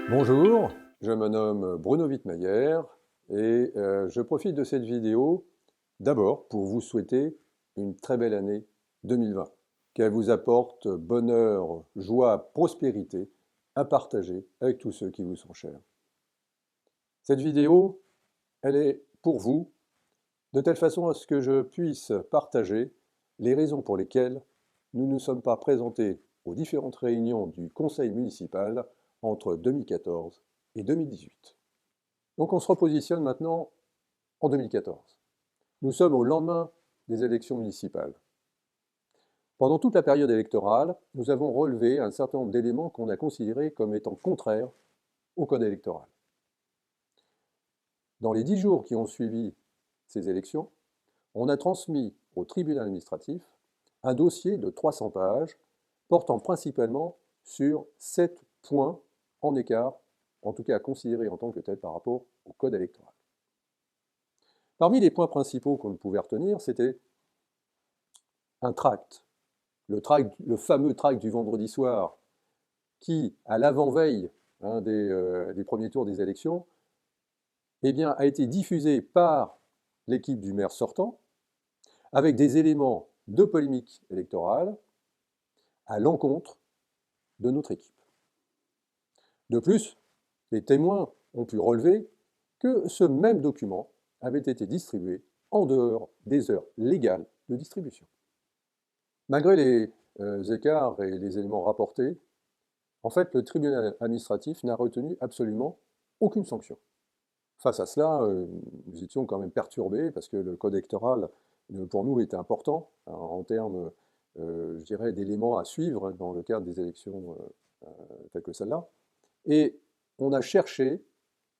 Bonjour, je me nomme Bruno Wittmayer et je profite de cette vidéo d'abord pour vous souhaiter une très belle année 2020. Qu'elle vous apporte bonheur, joie, prospérité à partager avec tous ceux qui vous sont chers. Cette vidéo, elle est pour vous de telle façon à ce que je puisse partager les raisons pour lesquelles nous ne sommes pas présentés aux différentes réunions du conseil municipal entre 2014 et 2018. Donc on se repositionne maintenant en 2014. Nous sommes au lendemain des élections municipales. Pendant toute la période électorale, nous avons relevé un certain nombre d'éléments qu'on a considérés comme étant contraires au code électoral. Dans les 10 jours qui ont suivi ces élections, on a transmis au tribunal administratif un dossier de 300 pages portant principalement sur 7 points en écart, en tout cas à considérer en tant que tel par rapport au code électoral. Parmi les points principaux qu'on pouvait retenir, c'était un tract, le fameux tract du vendredi soir, qui, à l'avant-veille des premiers tours des élections, eh bien, a été diffusé par l'équipe du maire sortant, avec des éléments de polémique électorale à l'encontre de notre équipe. De plus, les témoins ont pu relever que ce même document avait été distribué en dehors des heures légales de distribution. Malgré les écarts et les éléments rapportés, en fait, le tribunal administratif n'a retenu absolument aucune sanction. Face à cela, nous étions quand même perturbés parce que le code électoral, pour nous, était important en termes, je dirais, d'éléments à suivre dans le cadre des élections telles que celle-là. Et on a cherché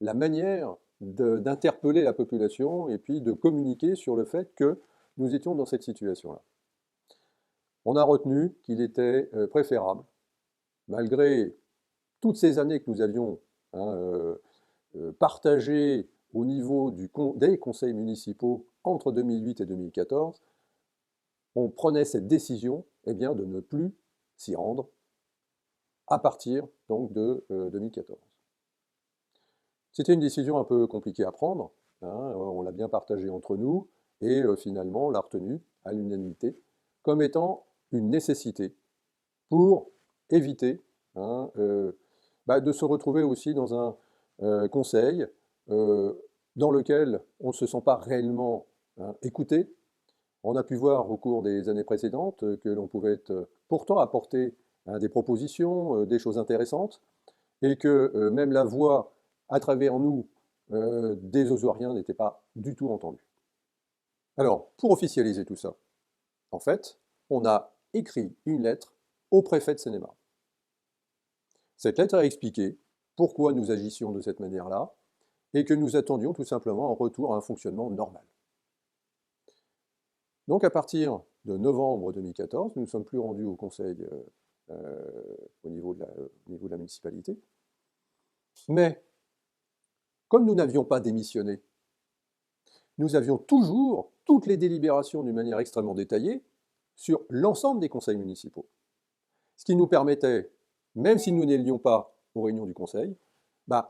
la manière d'interpeller la population et puis de communiquer sur le fait que nous étions dans cette situation-là. On a retenu qu'il était préférable, malgré toutes ces années que nous avions partagées au niveau des conseils municipaux entre 2008 et 2014, on prenait cette décision eh bien, de ne plus s'y rendre à partir donc, de 2014. C'était une décision un peu compliquée à prendre, on l'a bien partagée entre nous, et finalement on l'a retenue à l'unanimité comme étant une nécessité pour éviter de se retrouver aussi dans un conseil dans lequel on ne se sent pas réellement écouté. On a pu voir au cours des années précédentes que l'on pouvait pourtant apporter des propositions, des choses intéressantes, et que même la voix à travers nous des Osoriens n'était pas du tout entendue. Alors, pour officialiser tout ça, en fait, on a écrit une lettre au préfet de Seine-et-Marne. Cette lettre a expliqué pourquoi nous agissions de cette manière-là et que nous attendions tout simplement un retour à un fonctionnement normal. Donc à partir de novembre 2014, nous ne sommes plus rendus au conseil au niveau de la municipalité. Mais comme nous n'avions pas démissionné, nous avions toujours toutes les délibérations d'une manière extrêmement détaillée sur l'ensemble des conseils municipaux. Ce qui nous permettait, même si nous n'allions pas aux réunions du conseil,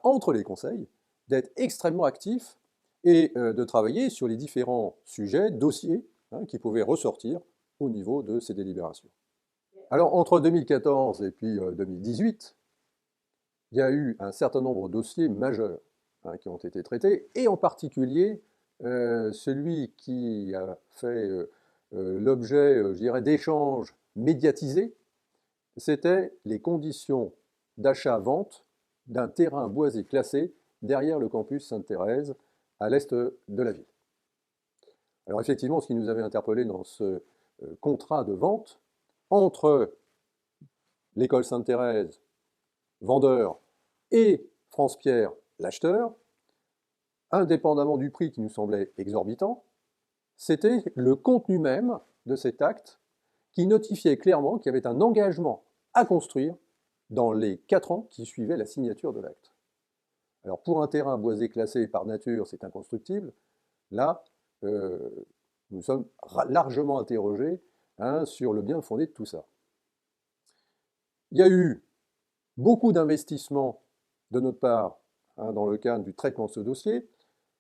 entre les conseils, d'être extrêmement actifs et de travailler sur les différents sujets, dossiers qui pouvaient ressortir au niveau de ces délibérations. Alors entre 2014 et puis 2018, il y a eu un certain nombre de dossiers majeurs qui ont été traités, et en particulier celui qui a fait l'objet, je dirais, d'échanges médiatisés, c'était les conditions d'achat-vente d'un terrain boisé classé derrière le campus Sainte-Thérèse, à l'est de la ville. Alors effectivement, ce qui nous avait interpellé dans ce contrat de vente entre l'école Sainte-Thérèse, vendeur, et France Pierre, l'acheteur, indépendamment du prix qui nous semblait exorbitant, c'était le contenu même de cet acte qui notifiait clairement qu'il y avait un engagement à construire dans les 4 ans qui suivaient la signature de l'acte. Alors pour un terrain boisé classé par nature, c'est inconstructible. Là, nous sommes largement interrogés sur le bien fondé de tout ça. Il y a eu beaucoup d'investissements de notre part, hein, dans le cadre du traitement de ce dossier,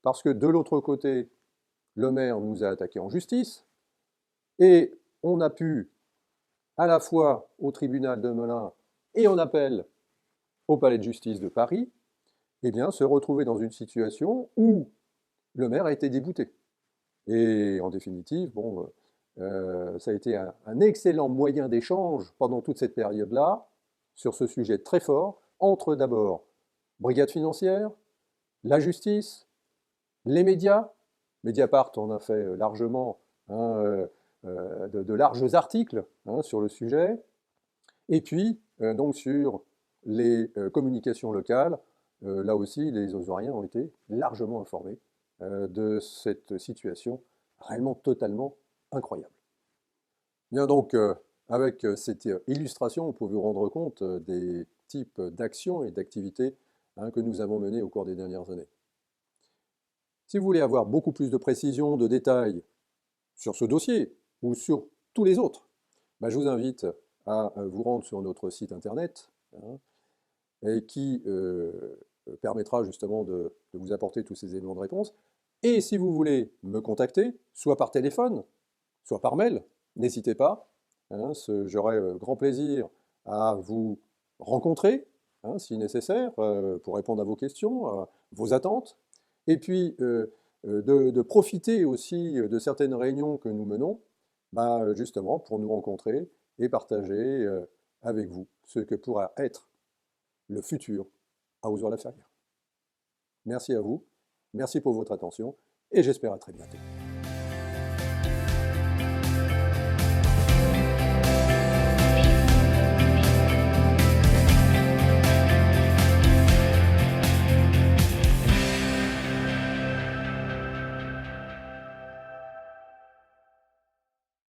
parce que de l'autre côté, le maire nous a attaqués en justice, et on a pu, à la fois au tribunal de Melun et en appel au palais de justice de Paris, eh bien, se retrouver dans une situation où le maire a été débouté. Et en définitive, bon, ça a été un excellent moyen d'échange pendant toute cette période-là sur ce sujet très fort entre d'abord brigade financière, la justice, les médias. Mediapart en a fait largement, hein, de larges articles, hein, sur le sujet. Et puis, donc sur les communications locales, là aussi, les Osoriens ont été largement informés de cette situation réellement totalement incroyable. Bien donc, avec cette illustration, on peut vous rendre compte des types d'actions et d'activités, hein, que nous avons menées au cours des dernières années. Si vous voulez avoir beaucoup plus de précision, de détails sur ce dossier ou sur tous les autres, ben, je vous invite à vous rendre sur notre site internet, hein, et qui permettra justement de vous apporter tous ces éléments de réponse. Et si vous voulez me contacter, soit par téléphone, soit par mail, n'hésitez pas, hein, j'aurai grand plaisir à vous rencontrer, hein, si nécessaire, pour répondre à vos questions, à vos attentes, et puis de profiter aussi de certaines réunions que nous menons, bah, justement pour nous rencontrer et partager avec vous ce que pourra être le futur à Ozoir-la-Ferrière. Merci à vous, merci pour votre attention, et j'espère à très bientôt.